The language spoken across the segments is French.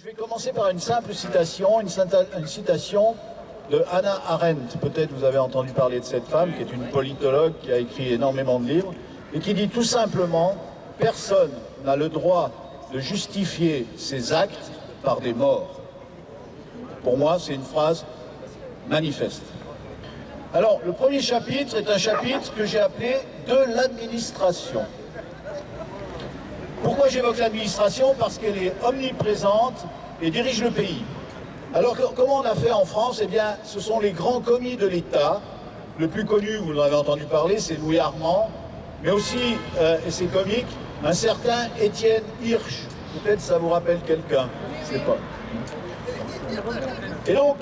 vais commencer par une simple citation, une citation de Hannah Arendt. Peut-être vous avez entendu parler de cette femme, qui est une politologue, qui a écrit énormément de livres, et qui dit tout simplement « Personne n'a le droit de justifier ses actes par des morts ». Pour moi, c'est une phrase manifeste. Alors, le premier chapitre est un chapitre que j'ai appelé « De l'administration ». Pourquoi j'évoque l'administration? Parce qu'elle est omniprésente et dirige le pays. Alors, comment on a fait en France? Eh bien, ce sont les grands commis de l'État. Le plus connu, vous en avez entendu parler, c'est Louis Armand, mais aussi, et c'est comique, un certain Étienne Hirsch. Peut-être ça vous rappelle quelqu'un, je ne sais pas. Et donc,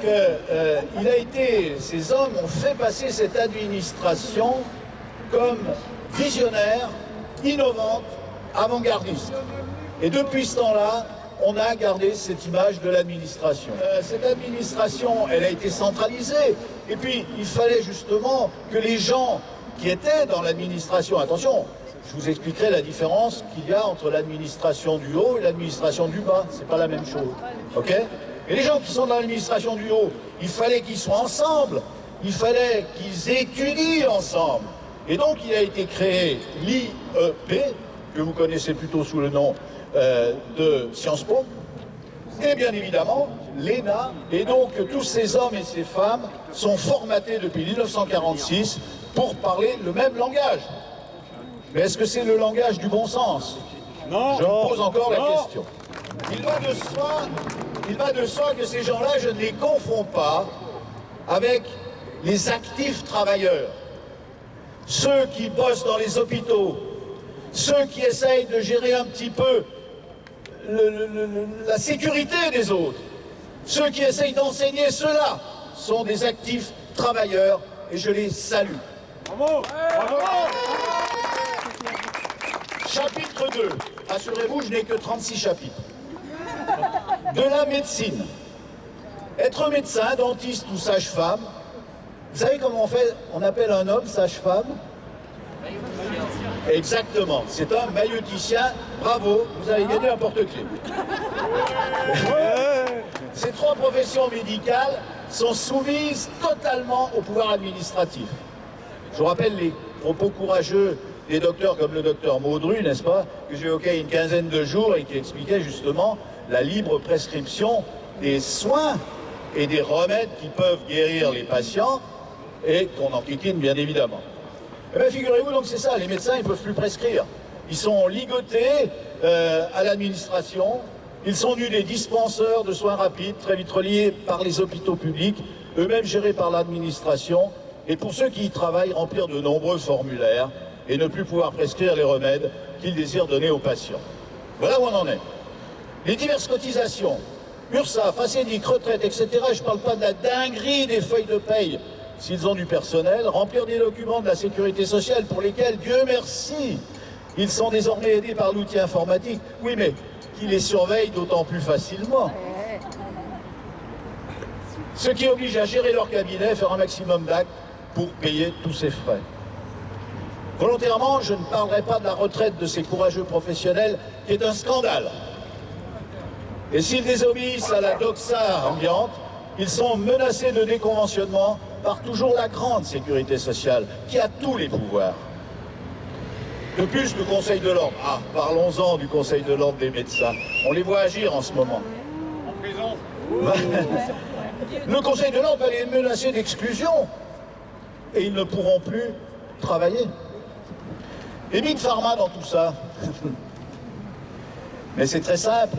ces hommes ont fait passer cette administration comme visionnaire, innovante, avant-gardiste. Et depuis ce temps-là, on a gardé cette image de l'administration. Cette administration, elle a été centralisée. Et puis, il fallait justement que les gens qui étaient dans l'administration, attention, je vous expliquerai la différence qu'il y a entre l'administration du haut et l'administration du bas. C'est pas la même chose. OK? Et les gens qui sont dans l'administration du haut, il fallait qu'ils soient ensemble. Il fallait qu'ils étudient ensemble. Et donc, il a été créé l'IEP, que vous connaissez plutôt sous le nom de Sciences Po, et bien évidemment l'ENA, et donc tous ces hommes et ces femmes sont formatés depuis 1946 pour parler le même langage. Mais est-ce que c'est le langage du bon sens? Non. Je me pose encore la question. Il va de soi que ces gens-là, je ne les confonds pas avec les actifs travailleurs, ceux qui bossent dans les hôpitaux, ceux qui essayent de gérer un petit peu la sécurité des autres, ceux qui essayent d'enseigner, ceux-là sont des actifs travailleurs et je les salue. Bravo. Bravo. Chapitre 2. Rassurez-vous, je n'ai que 36 chapitres. De la médecine. Être médecin, dentiste ou sage-femme, vous savez comment on fait? On appelle un homme sage-femme? Exactement, c'est un maïeuticien. Bravo, vous avez gagné un porte-clés. Ces trois professions médicales sont soumises totalement au pouvoir administratif. Je vous rappelle les propos courageux des docteurs comme le docteur Maudru, n'est-ce pas, que j'évoquais il y a une quinzaine de jours et qui expliquait justement la libre prescription des soins et des remèdes qui peuvent guérir les patients et qu'on enquiquine bien évidemment. Eh bien, figurez-vous, donc c'est ça, les médecins, ils ne peuvent plus prescrire. Ils sont ligotés à l'administration, ils sont devenus des dispenseurs de soins rapides, très vite reliés par les hôpitaux publics, eux-mêmes gérés par l'administration, et pour ceux qui y travaillent, remplir de nombreux formulaires et ne plus pouvoir prescrire les remèdes qu'ils désirent donner aux patients. Voilà où on en est. Les diverses cotisations, URSSAF, ACEDIC, retraite, etc., je ne parle pas de la dinguerie des feuilles de paye, s'ils ont du personnel, remplir des documents de la sécurité sociale pour lesquels, Dieu merci, ils sont désormais aidés par l'outil informatique. Oui, mais qui les surveille d'autant plus facilement. Ce qui oblige à gérer leur cabinet, faire un maximum d'actes pour payer tous ces frais. Volontairement, je ne parlerai pas de la retraite de ces courageux professionnels, qui est un scandale. Et s'ils désobéissent à la doxa ambiante, ils sont menacés de déconventionnement par toujours la grande sécurité sociale, qui a tous les pouvoirs. De plus, le Conseil de l'Ordre, parlons-en du Conseil de l'Ordre des médecins, on les voit agir en ce moment. En prison. Le Conseil de l'Ordre va les menacer d'exclusion, et ils ne pourront plus travailler. Et Big Pharma dans tout ça. Mais c'est très simple,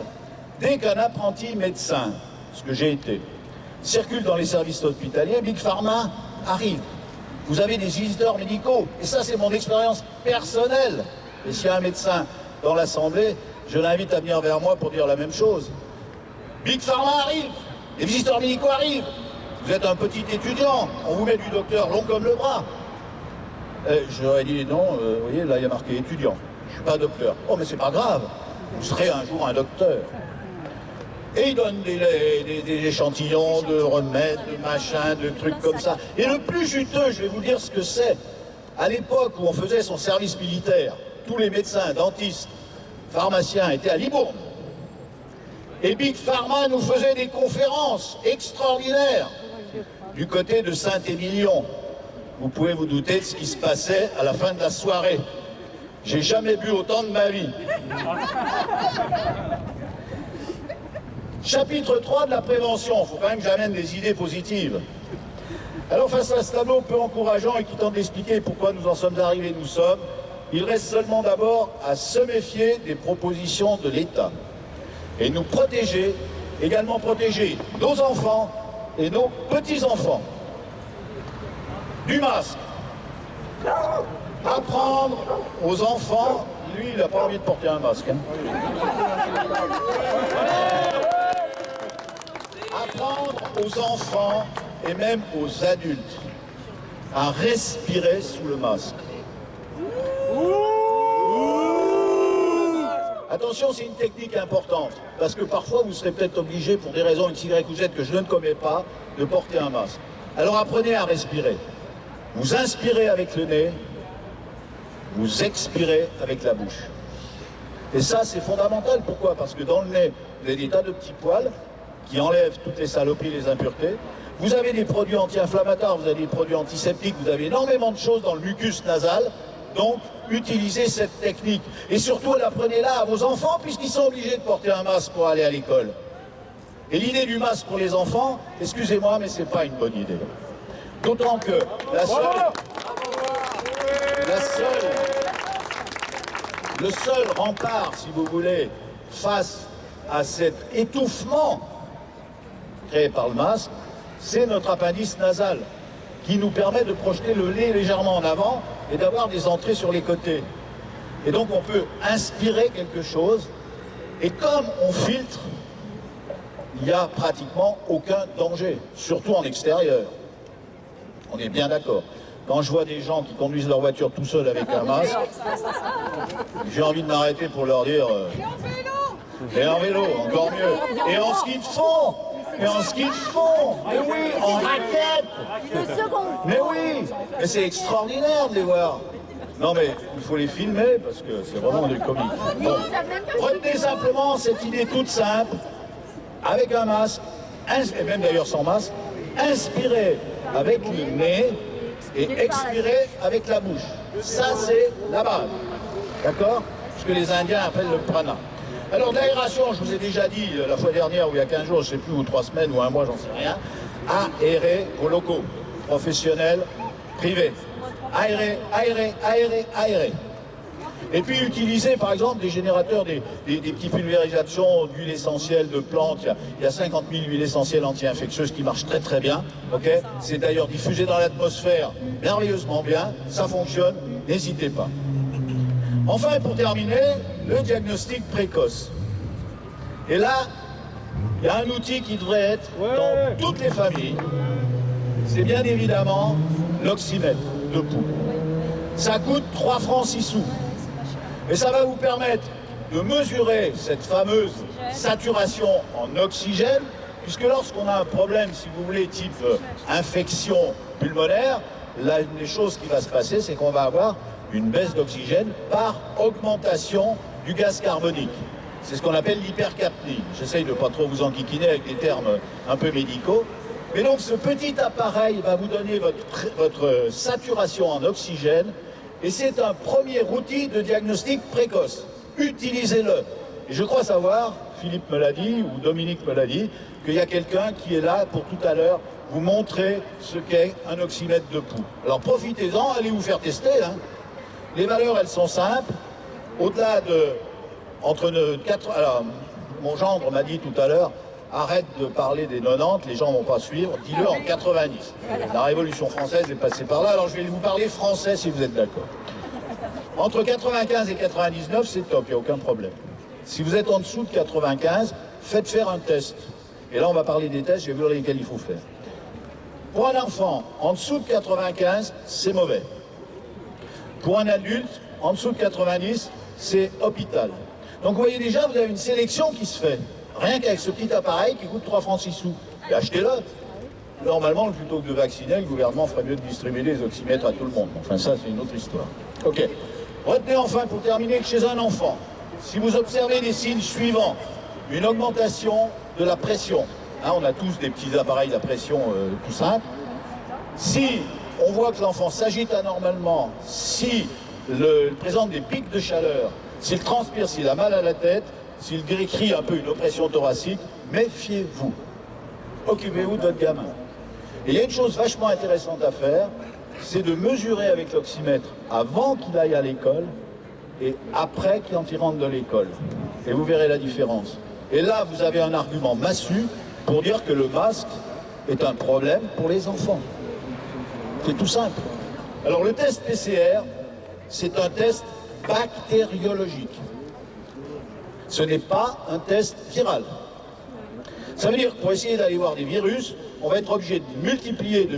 dès qu'un apprenti médecin, ce que j'ai été, circule dans les services hospitaliers, Big Pharma arrive. Vous avez des visiteurs médicaux, et ça c'est mon expérience personnelle. Et s'il y a un médecin dans l'Assemblée, je l'invite à venir vers moi pour dire la même chose. Big Pharma arrive, les visiteurs médicaux arrivent. Vous êtes un petit étudiant, on vous met du docteur long comme le bras. J'aurais dit non, vous voyez, là il y a marqué étudiant, je ne suis pas docteur. Oh mais c'est pas grave, vous serez un jour un docteur. Et ils donnent des échantillons de remèdes, de machins, de trucs comme ça. Et le plus juteux, je vais vous dire ce que c'est. À l'époque où on faisait son service militaire, tous les médecins, dentistes, pharmaciens étaient à Libourne. Et Big Pharma nous faisait des conférences extraordinaires du côté de Saint-Émilion. Vous pouvez vous douter de ce qui se passait à la fin de la soirée. J'ai jamais bu autant de ma vie. Chapitre 3 de la prévention. Il faut quand même que j'amène des idées positives. Alors face à ce tableau peu encourageant et qui tente d'expliquer pourquoi nous en sommes arrivés où nous sommes, il reste seulement d'abord à se méfier des propositions de l'État. Et nous protéger, également protéger nos enfants et nos petits-enfants. Du masque. Apprendre aux enfants, lui il n'a pas envie de porter un masque. Hein. Apprendre aux enfants et même aux adultes à respirer sous le masque. Attention, c'est une technique importante, parce que parfois vous serez peut-être obligé, pour des raisons X, Y ou Z que je ne connais pas, de porter un masque. Alors apprenez à respirer. Vous inspirez avec le nez, vous expirez avec la bouche. Et ça, c'est fondamental. Pourquoi? Parce que dans le nez, vous avez des tas de petits poils qui enlèvent toutes les saloperies, les impuretés. Vous avez des produits anti-inflammatoires, vous avez des produits antiseptiques, vous avez énormément de choses dans le mucus nasal. Donc, utilisez cette technique. Et surtout, apprenez-la à vos enfants, puisqu'ils sont obligés de porter un masque pour aller à l'école. Et l'idée du masque pour les enfants, excusez-moi, mais c'est pas une bonne idée. D'autant que le seul rempart, si vous voulez, face à cet étouffement créé par le masque, c'est notre appendice nasal, qui nous permet de projeter le nez légèrement en avant et d'avoir des entrées sur les côtés. Et donc on peut inspirer quelque chose, et comme on filtre, il n'y a pratiquement aucun danger, surtout en extérieur. On est bien d'accord. Quand je vois des gens qui conduisent leur voiture tout seuls avec un masque, j'ai envie de m'arrêter pour leur dire et en vélo, encore mieux. Et en ski de fond. Et en ski de fond. Mais oui, en raquette. Mais oui, mais c'est extraordinaire de les voir. Non mais il faut les filmer parce que c'est vraiment du comique. Bon. Retenez simplement cette idée toute simple, avec un masque, et même d'ailleurs sans masque, inspirez avec le nez et expirez avec la bouche. Ça c'est la base. D'accord? Ce que les Indiens appellent le prana. Alors l'aération, je vous ai déjà dit la fois dernière, ou il y a 15 jours, je ne sais plus, ou 3 semaines, ou un mois, j'en sais rien, aérer vos locaux, professionnels, privés. Aérer, aérer, aérer, aérer. Et puis utiliser par exemple des générateurs, des petites pulvérisations d'huile essentielle, de plantes. Il y a 50 000 huiles essentielles anti-infectieuses qui marchent très très bien. Okay, c'est d'ailleurs diffusé dans l'atmosphère merveilleusement bien, ça fonctionne, n'hésitez pas. Enfin, et pour terminer, le diagnostic précoce. Et là, il y a un outil qui devrait être dans toutes les familles. C'est bien évidemment l'oxymètre de pouls. Ça coûte 3 francs 6 sous. Et ça va vous permettre de mesurer cette fameuse saturation en oxygène, puisque lorsqu'on a un problème, si vous voulez, type infection pulmonaire, là, une des choses qui va se passer, c'est qu'on va avoir une baisse d'oxygène par augmentation du gaz carbonique. C'est ce qu'on appelle l'hypercapnie. J'essaye de ne pas trop vous enquiquiner avec des termes un peu médicaux. Mais donc ce petit appareil va vous donner votre saturation en oxygène, et c'est un premier outil de diagnostic précoce. Utilisez-le. Et je crois savoir, Philippe me l'a dit, ou Dominique me l'a dit, qu'il y a quelqu'un qui est là pour tout à l'heure vous montrer ce qu'est un oxymètre de pouls. Alors profitez-en, allez vous faire tester. Hein. Les valeurs, elles sont simples. Au-delà de... Alors, mon gendre m'a dit tout à l'heure, arrête de parler des 90, les gens ne vont pas suivre, dis-le en 90. La Révolution française est passée par là, alors je vais vous parler français si vous êtes d'accord. Entre 95 et 99, c'est top, il n'y a aucun problème. Si vous êtes en dessous de 95, faites faire un test. Et là, on va parler des tests, je vais vous dire lesquels il faut faire. Pour un enfant, en dessous de 95, c'est mauvais. Pour un adulte, en dessous de 90, c'est hôpital. Donc vous voyez déjà, vous avez une sélection qui se fait. Rien qu'avec ce petit appareil qui coûte 3 francs 6 sous. Et achetez-le. Normalement, plutôt que de vacciner, le gouvernement ferait mieux de distribuer les oxymètres à tout le monde. Enfin, ça, c'est une autre histoire. Ok. Retenez enfin, pour terminer, que chez un enfant, si vous observez les signes suivants, une augmentation de la pression. Hein, on a tous des petits appareils à pression tout simples. Si on voit que l'enfant s'agite anormalement, s'il présente des pics de chaleur, s'il transpire, s'il a mal à la tête, s'il décrit un peu une oppression thoracique, méfiez-vous. Occupez-vous de votre gamin. Et il y a une chose vachement intéressante à faire, c'est de mesurer avec l'oxymètre avant qu'il aille à l'école et après quand il rentre de l'école. Et vous verrez la différence. Et là, vous avez un argument massu pour dire que le masque est un problème pour les enfants. C'est tout simple. Alors le test PCR, c'est un test bactériologique. Ce n'est pas un test viral. Ça veut dire que pour essayer d'aller voir des virus, on va être obligé de multiplier,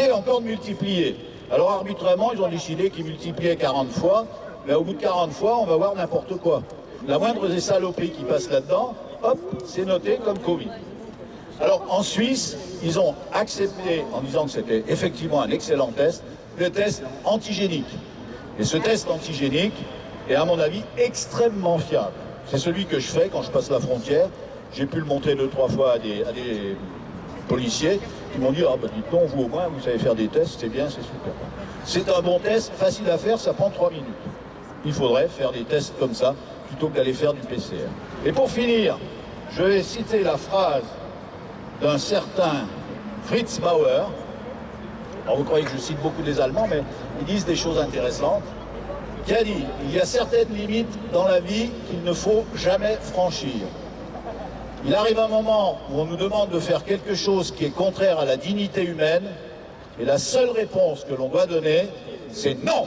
et encore de multiplier. Alors arbitrairement, ils ont décidé qu'ils multipliaient 40 fois, mais au bout de 40 fois, on va voir n'importe quoi. La moindre des saloperies qui passe là-dedans, hop, c'est noté comme Covid. Alors en Suisse, ils ont accepté, en disant que c'était effectivement un excellent test, le test antigénique. Et ce test antigénique est à mon avis extrêmement fiable. C'est celui que je fais quand je passe la frontière. J'ai pu le montrer 2-3 fois à des policiers qui m'ont dit « Ah ben dites donc, vous au moins, vous savez faire des tests, c'est bien, c'est super. » C'est un bon test, facile à faire, ça prend 3 minutes. Il faudrait faire des tests comme ça, plutôt que d'aller faire du PCR. Et pour finir, je vais citer la phrase d'un certain Fritz Bauer. Alors vous croyez que je cite beaucoup des Allemands, mais ils disent des choses intéressantes. Qui a dit « Il y a certaines limites dans la vie qu'il ne faut jamais franchir. Il arrive un moment où on nous demande de faire quelque chose qui est contraire à la dignité humaine, et la seule réponse que l'on doit donner, c'est non.